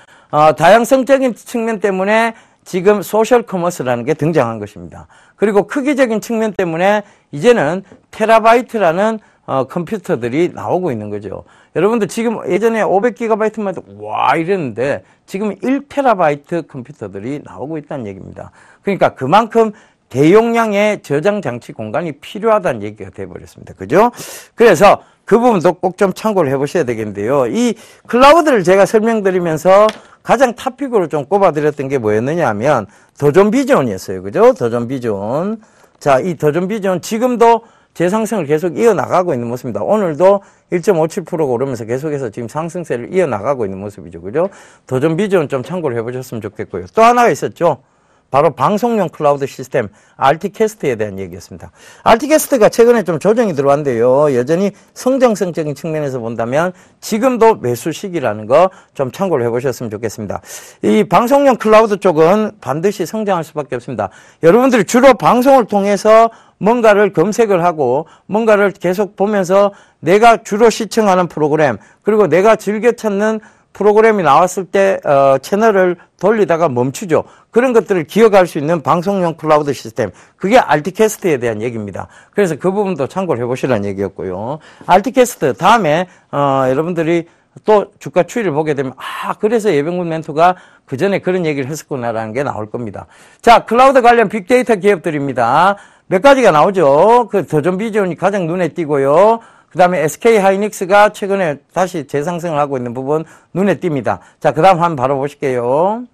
[SPEAKER 1] 다양성적인 측면 때문에 지금 소셜 커머스라는 게 등장한 것입니다. 그리고 크기적인 측면 때문에 이제는 테라바이트라는 컴퓨터들이 나오고 있는 거죠. 여러분들 지금 예전에 500GB만 해도 와 이랬는데 지금 1TB 컴퓨터들이 나오고 있다는 얘기입니다. 그러니까 그만큼 대용량의 저장 장치 공간이 필요하다는 얘기가 돼버렸습니다. 그죠? 그래서 그 부분도 꼭 좀 참고를 해보셔야 되겠는데요. 이 클라우드를 제가 설명드리면서 가장 탑픽으로 좀 꼽아드렸던 게 뭐였느냐 하면 더존 비전이었어요. 그죠? 더존 비전. 자, 이 더존 비전 지금도 재상승을 계속 이어나가고 있는 모습입니다. 오늘도 1.57%가 오르면서 계속해서 지금 상승세를 이어나가고 있는 모습이죠. 그죠? 더존 비전 좀 참고를 해보셨으면 좋겠고요. 또 하나가 있었죠. 바로 방송용 클라우드 시스템 RT캐스트에 대한 얘기였습니다. RT캐스트가 최근에 좀 조정이 들어왔는데요. 여전히 성장성적인 측면에서 본다면 지금도 매수 시기라는 거 좀 참고를 해보셨으면 좋겠습니다. 이 방송용 클라우드 쪽은 반드시 성장할 수밖에 없습니다. 여러분들이 주로 방송을 통해서 뭔가를 검색을 하고 뭔가를 계속 보면서 내가 주로 시청하는 프로그램 그리고 내가 즐겨 찾는 프로그램이 나왔을 때 채널을 돌리다가 멈추죠. 그런 것들을 기억할 수 있는 방송용 클라우드 시스템, 그게 RT캐스트에 대한 얘기입니다. 그래서 그 부분도 참고를 해보시라는 얘기였고요. RT캐스트 다음에 여러분들이 또 주가 추이를 보게 되면 그래서 예병군 멘토가 그 전에 그런 얘기를 했었구나라는 게 나올 겁니다. 자, 클라우드 관련 빅데이터 기업들입니다. 몇 가지가 나오죠. 그 더존비전이 가장 눈에 띄고요. 그 다음에 SK하이닉스가 최근에 다시 재상승을 하고 있는 부분 눈에 띕니다. 자, 그 다음 한번 바로 보실게요.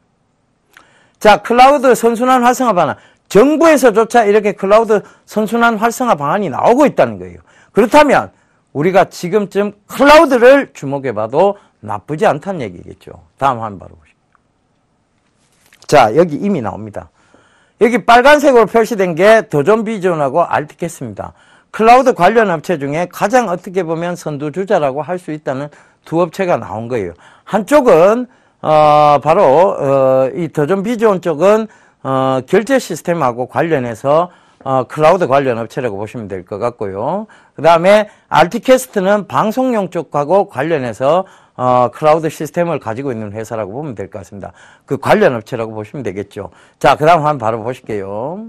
[SPEAKER 1] 자, 클라우드 선순환 활성화 방안. 정부에서조차 이렇게 클라우드 선순환 활성화 방안이 나오고 있다는 거예요. 그렇다면 우리가 지금쯤 클라우드를 주목해봐도 나쁘지 않다는 얘기겠죠. 다음 한번 바로 보시죠. 자, 여기 이미 나옵니다. 여기 빨간색으로 표시된 게 더존비전하고 RT캐스트입니다. 클라우드 관련 업체 중에 가장 어떻게 보면 선두주자라고 할 수 있다는 두 업체가 나온 거예요. 한쪽은 바로 이 더존비전 쪽은 결제 시스템하고 관련해서 클라우드 관련 업체라고 보시면 될 것 같고요. 그 다음에 RT캐스트는 방송용 쪽하고 관련해서 클라우드 시스템을 가지고 있는 회사라고 보면 될 것 같습니다. 그 관련 업체라고 보시면 되겠죠. 자, 그 다음 한번 바로 보실게요.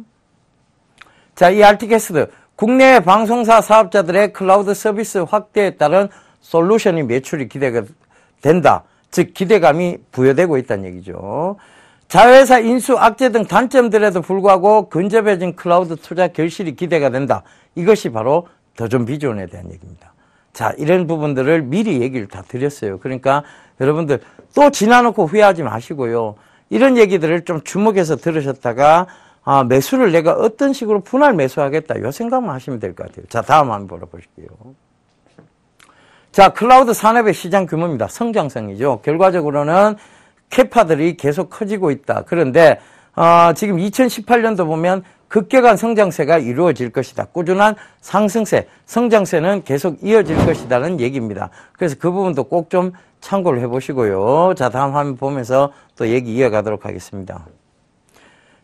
[SPEAKER 1] 자, 이 RT캐스트 국내 방송사 사업자들의 클라우드 서비스 확대에 따른 솔루션이 매출이 기대가 된다. 즉 기대감이 부여되고 있다는 얘기죠. 자회사 인수 악재 등 단점들에도 불구하고 근접해진 클라우드 투자 결실이 기대가 된다. 이것이 바로 더존비전에 대한 얘기입니다. 자, 이런 부분들을 미리 얘기를 다 드렸어요. 그러니까 여러분들 또 지나놓고 후회하지 마시고요. 이런 얘기들을 좀 주목해서 들으셨다가 매수를 내가 어떤 식으로 분할 매수하겠다. 이 생각만 하시면 될 것 같아요. 자, 다음 한번 보실게요. 자, 클라우드 산업의 시장 규모입니다. 성장성이죠. 결과적으로는 캐파들이 계속 커지고 있다. 그런데 지금 2018년도 보면 급격한 성장세가 이루어질 것이다. 꾸준한 상승세, 성장세는 계속 이어질 것이다는 얘기입니다. 그래서 그 부분도 꼭 좀 참고를 해보시고요. 자, 다음 화면 보면서 또 얘기 이어가도록 하겠습니다.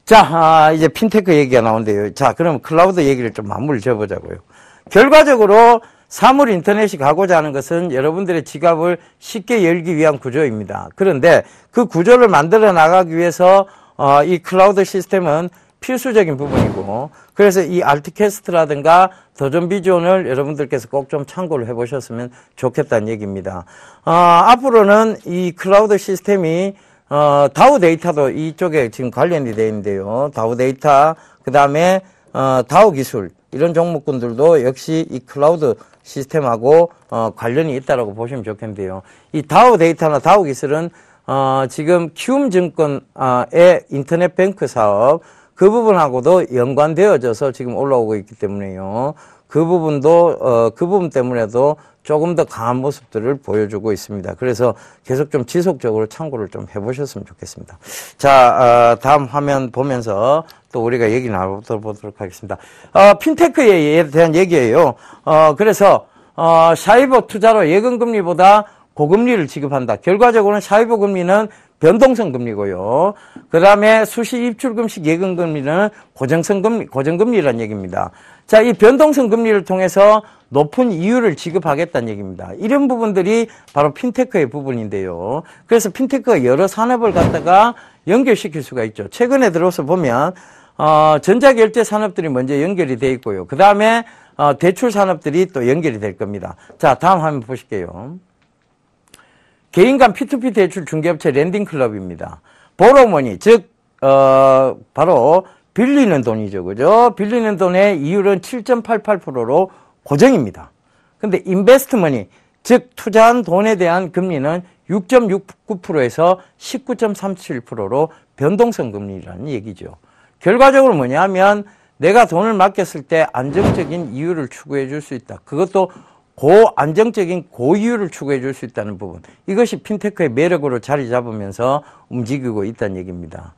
[SPEAKER 1] 자, 이제 핀테크 얘기가 나온대요. 자, 그럼 클라우드 얘기를 좀 마무리 지어보자고요. 결과적으로 사물 인터넷이 가고자 하는 것은 여러분들의 지갑을 쉽게 열기 위한 구조입니다. 그런데 그 구조를 만들어 나가기 위해서 이 클라우드 시스템은 필수적인 부분이고, 그래서 이 RT캐스트라든가 더존비전을 여러분들께서 꼭 좀 참고를 해보셨으면 좋겠다는 얘기입니다. 앞으로는 이 클라우드 시스템이 다우 데이터도 이쪽에 지금 관련이 되어 있는데요. 다우 데이터, 그 다음에 다우 기술, 이런 종목군들도 역시 이 클라우드 시스템하고 관련이 있다고 보시면 좋겠는데요. 이 다우 데이터나 다우 기술은 지금 키움증권의 인터넷 뱅크 사업, 그 부분하고도 연관되어져서 지금 올라오고 있기 때문에요. 그 부분도 그 부분 때문에도 조금 더 강한 모습들을 보여주고 있습니다. 그래서 계속 좀 지속적으로 참고를 좀 해보셨으면 좋겠습니다. 자, 다음 화면 보면서 또 우리가 얘기 나눠보도록 하겠습니다. 핀테크에 대한 얘기예요. 그래서 샤이보 투자로 예금금리보다 고금리를 지급한다. 결과적으로는 샤이보 금리는 변동성 금리고요. 그 다음에 수시 입출금식 예금금리는 고정금리라는 얘기입니다. 자, 이 변동성 금리를 통해서 높은 이율을 지급하겠다는 얘기입니다. 이런 부분들이 바로 핀테크의 부분인데요. 그래서 핀테크가 여러 산업을 갖다가 연결시킬 수가 있죠. 최근에 들어서 보면 전자결제 산업들이 먼저 연결이 돼 있고요. 그 다음에 대출 산업들이 또 연결이 될 겁니다. 자, 다음 화면 보실게요. 개인 간 P2P 대출 중개업체 랜딩클럽입니다. 보로머니, 즉 바로 빌리는 돈이죠. 그죠? 빌리는 돈의 이율은 7.88%로 고정입니다. 근데 인베스트머니, 즉 투자한 돈에 대한 금리는 6.69%에서 19.37%로 변동성 금리라는 얘기죠. 결과적으로 뭐냐면 내가 돈을 맡겼을 때 안정적인 이율을 추구해 줄 수 있다. 그것도 고안정적인 고이율을 추구해 줄 수 있다는 부분. 이것이 핀테크의 매력으로 자리 잡으면서 움직이고 있다는 얘기입니다.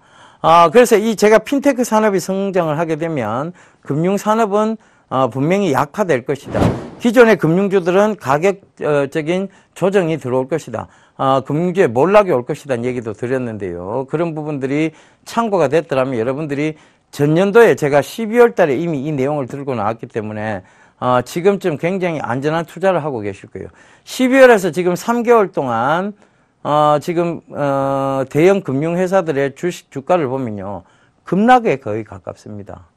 [SPEAKER 1] 그래서 제가 핀테크 산업이 성장을 하게 되면 금융산업은 분명히 약화될 것이다. 기존의 금융주들은 가격적인 조정이 들어올 것이다. 금융주에 몰락이 올 것이다 얘기도 드렸는데요. 그런 부분들이 참고가 됐더라면 여러분들이 전년도에 제가 12월 달에 이미 이 내용을 들고 나왔기 때문에 지금쯤 굉장히 안전한 투자를 하고 계실 거예요. 12월에서 지금 3개월 동안 지금 대형 금융회사들의 주가를 보면요. 급락에 거의 가깝습니다.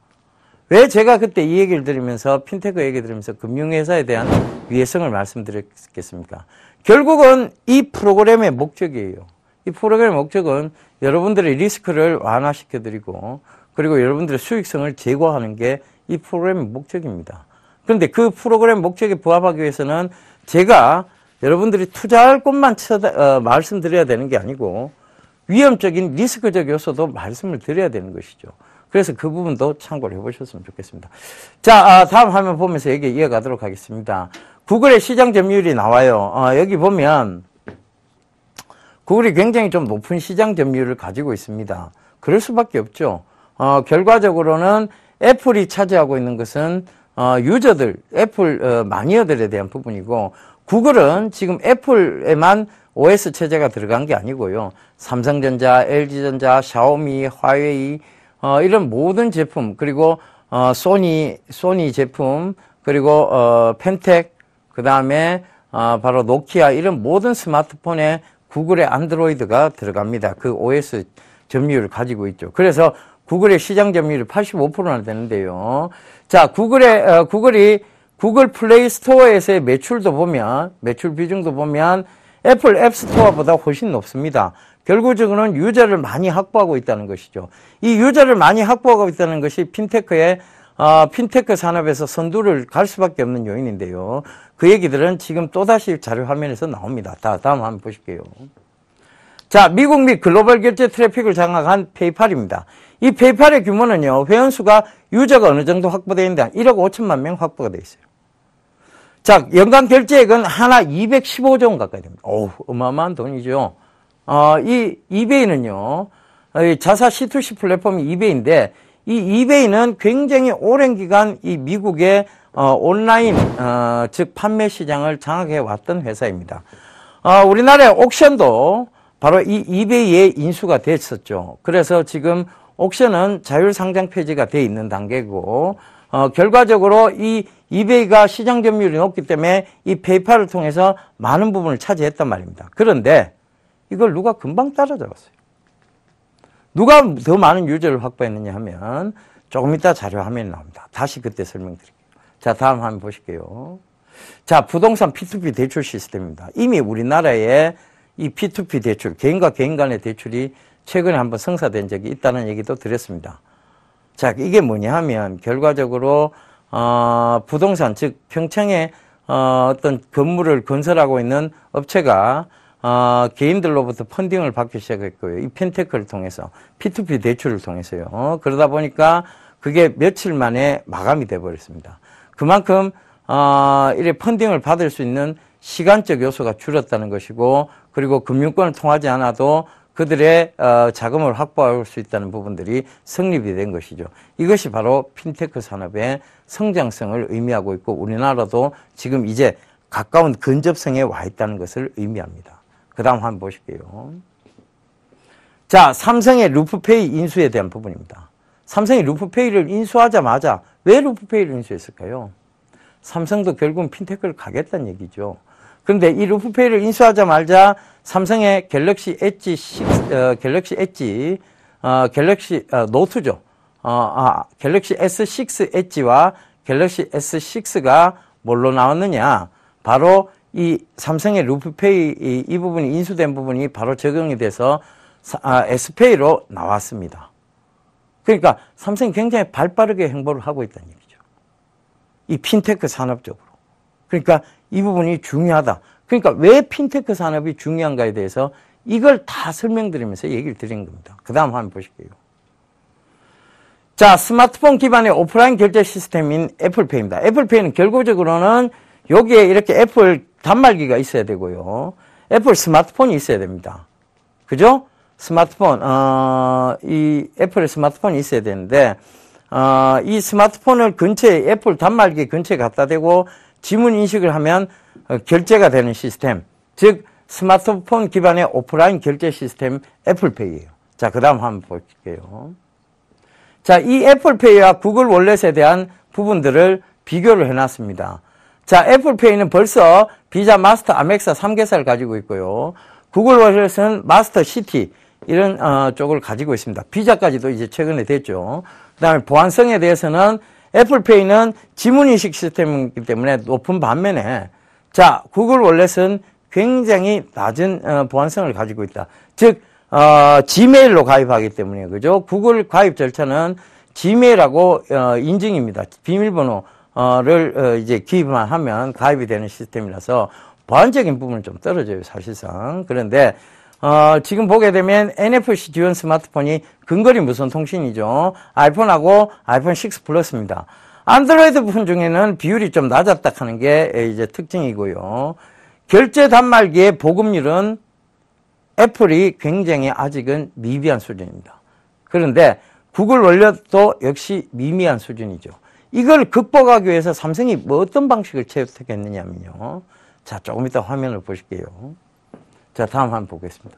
[SPEAKER 1] 왜 제가 그때 이 얘기를 드리면서 핀테크 얘기 들으면서 금융회사에 대한 위해성을 말씀드렸겠습니까? 결국은 이 프로그램의 목적이에요. 이 프로그램의 목적은 여러분들의 리스크를 완화시켜드리고 그리고 여러분들의 수익성을 제고하는 게 이 프로그램의 목적입니다. 그런데 그 프로그램 목적에 부합하기 위해서는 제가 여러분들이 투자할 곳만 말씀드려야 되는 게 아니고 위험적인 리스크적 요소도 말씀을 드려야 되는 것이죠. 그래서 그 부분도 참고를 해보셨으면 좋겠습니다. 자, 다음 화면 보면서 얘기 이어가도록 하겠습니다. 구글의 시장 점유율이 나와요. 여기 보면 구글이 굉장히 좀 높은 시장 점유율을 가지고 있습니다. 그럴 수밖에 없죠. 결과적으로는 애플이 차지하고 있는 것은 유저들, 애플 마니어들에 대한 부분이고 구글은 지금 애플에만 OS 체제가 들어간 게 아니고요. 삼성전자, LG전자, 샤오미, 화웨이 이런 모든 제품 그리고 소니 제품 그리고 펜텍 그 다음에 바로 노키아 이런 모든 스마트폰에 구글의 안드로이드가 들어갑니다. 그 OS 점유율을 가지고 있죠. 그래서 구글의 시장 점유율이 85%나 되는데요. 자, 구글이 구글 플레이 스토어에서의 매출도 보면, 매출 비중도 보면 애플 앱 스토어보다 훨씬 높습니다. 결국적으로는 유저를 많이 확보하고 있다는 것이죠. 이 유저를 많이 확보하고 있다는 것이 핀테크 산업에서 선두를 갈 수밖에 없는 요인인데요. 그 얘기들은 지금 또다시 자료 화면에서 나옵니다. 다음 한번 보실게요. 자, 미국 및 글로벌 결제 트래픽을 장악한 페이팔입니다. 이 페이팔의 규모는요, 회원수가 유저가 어느 정도 확보되어 있는데 1억 5천만 명 확보가 되어 있어요. 자, 연간 결제액은 하나 215조 원 가까이 됩니다. 어마어마한 돈이죠. 이 이베이는요, 자사 C2C 플랫폼이 이베이인데, 이 이베이는 굉장히 오랜 기간 이 미국의 온라인, 즉 판매 시장을 장악해 왔던 회사입니다. 우리나라의 옥션도 바로 이 이베이에 인수가 됐었죠. 그래서 지금 옥션은 자율 상장 폐지가 돼 있는 단계고, 결과적으로 이 이베이가 시장 점유율이 높기 때문에 이 페이팔을 통해서 많은 부분을 차지했단 말입니다. 그런데 이걸 누가 금방 따라잡았어요. 누가 더 많은 유저를 확보했느냐 하면 조금 이따 자료 화면에 나옵니다. 다시 그때 설명드릴게요. 자, 다음 화면 보실게요. 자, 부동산 P2P 대출 시스템입니다. 이미 우리나라에 이 P2P 대출, 개인과 개인 간의 대출이 최근에 한번 성사된 적이 있다는 얘기도 드렸습니다. 자, 이게 뭐냐 하면 결과적으로 부동산, 즉 평창에 어떤 건물을 건설하고 있는 업체가 개인들로부터 펀딩을 받기 시작했고요. 이 핀테크를 통해서 P2P 대출을 통해서요. 그러다 보니까 그게 며칠 만에 마감이 돼 버렸습니다. 그만큼 이래 펀딩을 받을 수 있는 시간적 요소가 줄었다는 것이고, 그리고 금융권을 통하지 않아도 그들의 자금을 확보할 수 있다는 부분들이 성립이 된 것이죠. 이것이 바로 핀테크 산업의 성장성을 의미하고 있고, 우리나라도 지금 이제 가까운 근접성에 와 있다는 것을 의미합니다. 그 다음 한번 보실게요. 자, 삼성의 루프페이 인수에 대한 부분입니다. 삼성이 루프페이를 인수하자마자 왜 루프페이를 인수했을까요? 삼성도 결국은 핀테크를 가겠다는 얘기죠. 그런데 이 루프페이를 인수하자마자 삼성의 갤럭시 노트죠. 갤럭시 S6 엣지와 갤럭시 S6가 뭘로 나왔느냐? 바로 이 삼성의 루프페이 이 부분이 인수된 부분이 바로 적용이 돼서 S페이로 나왔습니다. 그러니까 삼성이 굉장히 발빠르게 행보를 하고 있다는 얘기죠. 이 핀테크 산업적으로. 그러니까 이 부분이 중요하다. 그러니까 왜 핀테크 산업이 중요한가에 대해서 이걸 다 설명드리면서 얘기를 드린 겁니다. 그 다음 한번 보실게요. 자, 스마트폰 기반의 오프라인 결제 시스템인 애플페이입니다. 애플페이는 결국적으로는 여기에 이렇게 애플 단말기가 있어야 되고요. 애플 스마트폰이 있어야 됩니다. 그죠? 스마트폰, 이 애플의 스마트폰이 있어야 되는데, 이 스마트폰을 근처에, 애플 단말기 근처에 갖다 대고 지문 인식을 하면 결제가 되는 시스템. 즉, 스마트폰 기반의 오프라인 결제 시스템 애플페이예요. 자, 그 다음 한번 볼게요. 자, 이 애플페이와 구글 월렛에 대한 부분들을 비교를 해놨습니다. 자, 애플페이는 벌써 비자, 마스터, 아멕사 3개사를 가지고 있고요. 구글 월렛은 마스터, 시티 이런 쪽을 가지고 있습니다. 비자까지도 이제 최근에 됐죠. 그 다음에 보안성에 대해서는 애플페이는 지문인식 시스템이기 때문에 높은 반면에 자, 구글 월렛은 굉장히 낮은 보안성을 가지고 있다. 즉 지메일로 가입하기 때문에 그죠? 구글 가입 절차는 지메일하고 인증입니다. 비밀번호를 이제 기입만 하면 가입이 되는 시스템이라서 보안적인 부분은 좀 떨어져요, 사실상. 그런데 지금 보게 되면 NFC 지원 스마트폰이 근거리 무선 통신이죠. 아이폰하고 아이폰 6 플러스입니다. 안드로이드 부분 중에는 비율이 좀 낮았다 하는 게 이제 특징이고요. 결제 단말기의 보급률은 애플이 굉장히 아직은 미비한 수준입니다. 그런데 구글 월렛도 역시 미미한 수준이죠. 이걸 극복하기 위해서 삼성이 뭐 어떤 방식을 채택했느냐면요. 자, 조금 이따 화면을 보실게요. 자, 다음 한번 보겠습니다.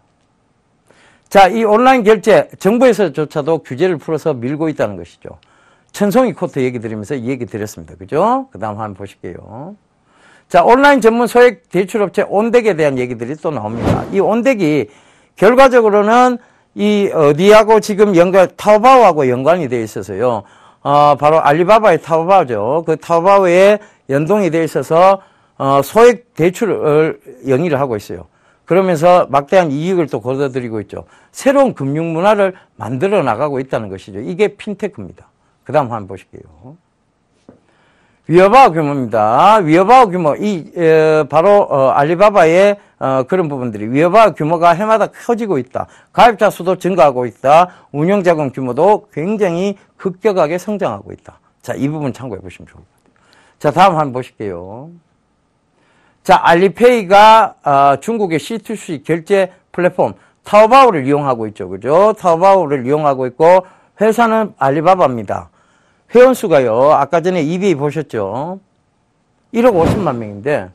[SPEAKER 1] 자, 이 온라인 결제, 정부에서조차도 규제를 풀어서 밀고 있다는 것이죠. 천송이 코트 얘기 드리면서 이 얘기 드렸습니다. 그죠? 그 다음 한번 보실게요. 자, 온라인 전문 소액 대출업체 온덱에 대한 얘기들이 또 나옵니다. 이 온덱이 결과적으로는 이 어디하고 지금 타오바오하고 연관이 되어 있어서요. 바로 알리바바의 타오바오죠. 그 타오바오에 연동이 되어 있어서 소액 대출을 영위를 하고 있어요. 그러면서 막대한 이익을 또 거둬들이고 있죠. 새로운 금융 문화를 만들어 나가고 있다는 것이죠. 이게 핀테크입니다. 그 다음 한번 보실게요. 위어바우 규모입니다. 위어바우 규모, 바로, 알리바바의, 그런 부분들이, 위어바우 규모가 해마다 커지고 있다. 가입자 수도 증가하고 있다. 운영자금 규모도 굉장히 급격하게 성장하고 있다. 자, 이 부분 참고해 보시면 좋을 것 같아요. 자, 다음 한번 보실게요. 자, 알리페이가, 중국의 C2C 결제 플랫폼, 타오바오를 이용하고 있죠. 그죠? 타오바오를 이용하고 있고, 회사는 알리바바입니다. 회원수가요, 아까 전에 eBay 보셨죠? 1억 50만 명인데,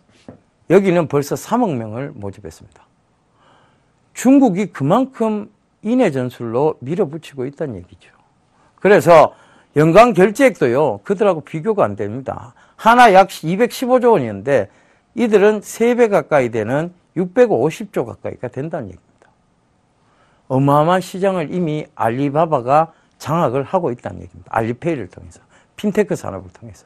[SPEAKER 1] 여기는 벌써 3억 명을 모집했습니다. 중국이 그만큼 인해 전술로 밀어붙이고 있다는 얘기죠. 그래서 연간 결제액도요, 그들하고 비교가 안 됩니다. 하나 약 215조 원이었는데, 이들은 3배 가까이 되는 650조 가까이가 된다는 얘기입니다. 어마어마한 시장을 이미 알리바바가 장악을 하고 있다는 얘기입니다. 알리페이를 통해서. 핀테크 산업을 통해서.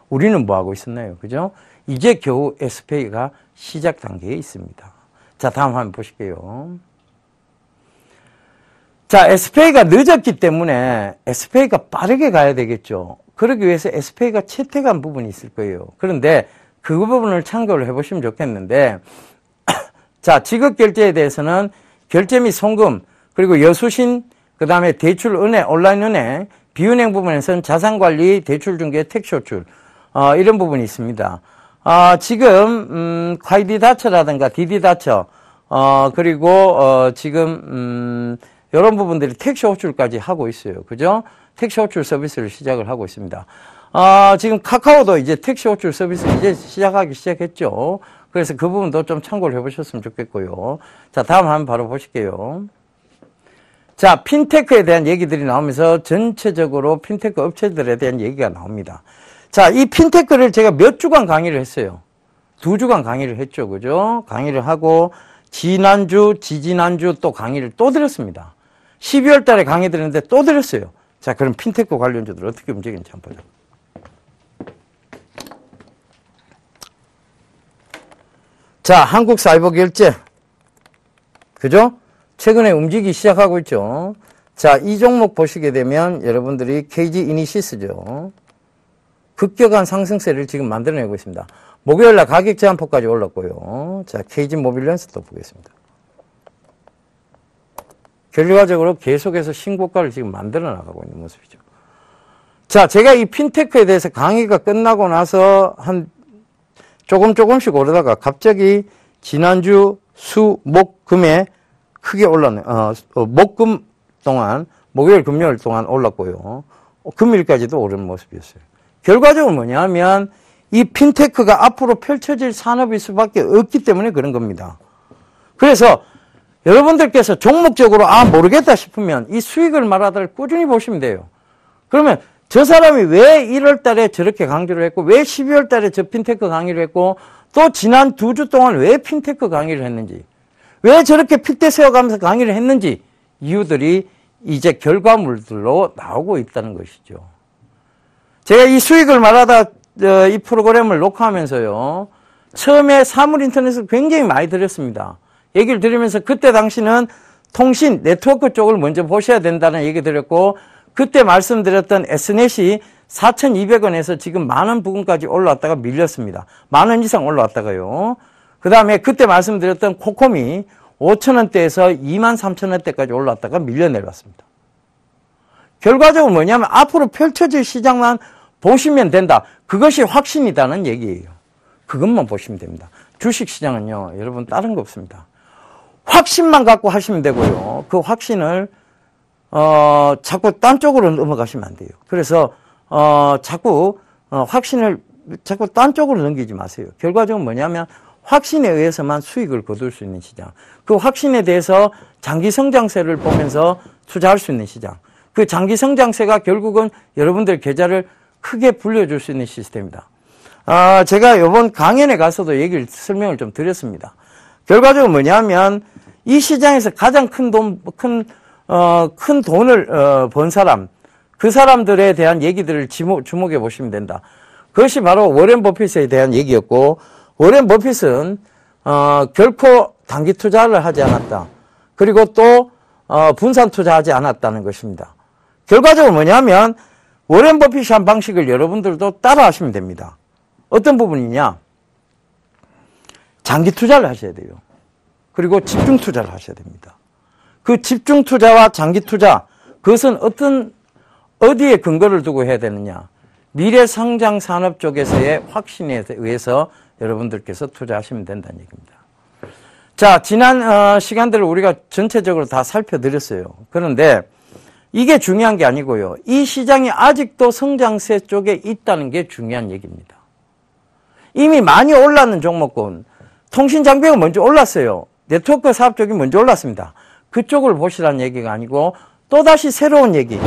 [SPEAKER 1] 우리는 뭐 하고 있었나요? 그죠? 이제 겨우 S페이가 시작 단계에 있습니다. 자, 다음 한번 보실게요. 자, S페이가 늦었기 때문에 S페이가 빠르게 가야 되겠죠. 그러기 위해서 S페이가 채택한 부분이 있을 거예요. 그런데 그 부분을 참고를 해보시면 좋겠는데, 자, 지급결제에 대해서는 결제 및 송금, 그리고 여수신, 그 다음에 대출 은행, 온라인 은행, 비은행 부분에서는 자산관리, 대출중개, 택시호출, 이런 부분이 있습니다. 지금, 콰이디다처라든가 디디다처, 그리고, 지금, 이런 부분들이 택시호출까지 하고 있어요. 그죠? 택시호출 서비스를 시작을 하고 있습니다. 지금 카카오도 이제 택시호출 서비스 이제 시작하기 시작했죠. 그래서 그 부분도 좀 참고를 해보셨으면 좋겠고요. 자, 다음 한번 바로 보실게요. 자, 핀테크에 대한 얘기들이 나오면서 전체적으로 핀테크 업체들에 대한 얘기가 나옵니다. 자, 이 핀테크를 제가 몇 주간 강의를 했어요. 2주간 강의를 했죠. 그죠? 강의를 하고, 지난주, 지지난주 또 강의를 또 드렸습니다. 12월 달에 강의 드렸는데 또 드렸어요. 자, 그럼 핀테크 관련주들 어떻게 움직이는지 한번 보자. 자, 한국사이버결제. 그죠? 최근에 움직이기 시작하고 있죠. 자, 이 종목 보시게 되면 여러분들이 KG 이니시스죠. 급격한 상승세를 지금 만들어내고 있습니다. 목요일날 가격 제한폭까지 올랐고요. 자, KG 모빌랜스도 보겠습니다. 결과적으로 계속해서 신고가를 지금 만들어 나가고 있는 모습이죠. 자, 제가 이 핀테크에 대해서 강의가 끝나고 나서 한 조금씩 오르다가 갑자기 지난주 수, 목, 금에 크게 올랐네. 목금 동안, 목요일, 금요일 동안 올랐고요. 금일까지도 오른 모습이었어요. 결과적으로 뭐냐면 이 핀테크가 앞으로 펼쳐질 산업일 수밖에 없기 때문에 그런 겁니다. 그래서 여러분들께서 종목적으로 모르겠다 싶으면 이 수익을 말하다를 꾸준히 보시면 돼요. 그러면 저 사람이 왜 1월 달에 저렇게 강조를 했고 왜 12월 달에 저 핀테크 강의를 했고 또 지난 2주 동안 왜 핀테크 강의를 했는지 왜 저렇게 핏대 세워가면서 강의를 했는지 이유들이 이제 결과물들로 나오고 있다는 것이죠. 제가 이 수익을 말하다 이 프로그램을 녹화하면서요. 처음에 사물인터넷을 굉장히 많이 드렸습니다. 얘기를 드리면서 그때 당시는 통신, 네트워크 쪽을 먼저 보셔야 된다는 얘기 드렸고 그때 말씀드렸던 S넷이 4,200원에서 지금 10,000원 부근까지 올라왔다가 밀렸습니다. 10,000원 이상 올라왔다가요. 그 다음에 그때 말씀드렸던 코콤이 5,000원대에서 23,000원대까지 올라왔다가 밀려 내려왔습니다. 결과적으로 뭐냐면 앞으로 펼쳐질 시장만 보시면 된다. 그것이 확신이다는 얘기예요. 그것만 보시면 됩니다. 주식시장은요, 여러분 다른 거 없습니다. 확신만 갖고 하시면 되고요. 그 확신을 자꾸 딴 쪽으로 넘어가시면 안 돼요. 그래서 자꾸 확신을 자꾸 딴 쪽으로 넘기지 마세요. 결과적으로 뭐냐면 확신에 의해서만 수익을 거둘 수 있는 시장. 그 확신에 대해서 장기 성장세를 보면서 투자할 수 있는 시장. 그 장기 성장세가 결국은 여러분들 계좌를 크게 불려줄 수 있는 시스템이다. 제가 이번 강연에 가서도 설명을 좀 드렸습니다. 결과적으로 뭐냐면 이 시장에서 가장 큰 돈을 번 사람, 그 사람들에 대한 얘기들을 주목해 보시면 된다. 그것이 바로 워렌 버핏에 대한 얘기였고, 워렌 버핏은 결코 단기 투자를 하지 않았다. 그리고 또 분산 투자하지 않았다는 것입니다. 결과적으로 뭐냐면 워렌 버핏이 한 방식을 여러분들도 따라 하시면 됩니다. 어떤 부분이냐? 장기 투자를 하셔야 돼요. 그리고 집중 투자를 하셔야 됩니다. 그 집중 투자와 장기 투자, 그것은 어디에 근거를 두고 해야 되느냐? 미래 성장 산업 쪽에서의 확신에 의해서 여러분들께서 투자하시면 된다는 얘기입니다. 자, 지난 시간들을 우리가 전체적으로 다 살펴드렸어요. 그런데 이게 중요한 게 아니고요. 이 시장이 아직도 성장세 쪽에 있다는 게 중요한 얘기입니다. 이미 많이 올랐는 종목군, 통신장비가 먼저 올랐어요. 네트워크 사업 쪽이 먼저 올랐습니다. 그쪽을 보시라는 얘기가 아니고 또다시 새로운 얘기,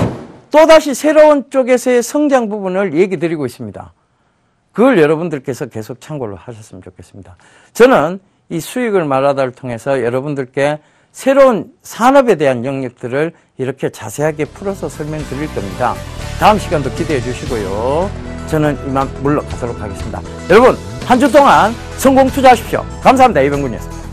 [SPEAKER 1] 또다시 새로운 쪽에서의 성장 부분을 얘기 드리고 있습니다. 그걸 여러분들께서 계속 참고를 하셨으면 좋겠습니다. 저는 이 수익을 말하다를 통해서 여러분들께 새로운 산업에 대한 영역들을 이렇게 자세하게 풀어서 설명드릴 겁니다. 다음 시간도 기대해 주시고요. 저는 이만 물러가도록 하겠습니다. 여러분, 한 주 동안 성공 투자하십시오. 감사합니다. 이병군이었습니다.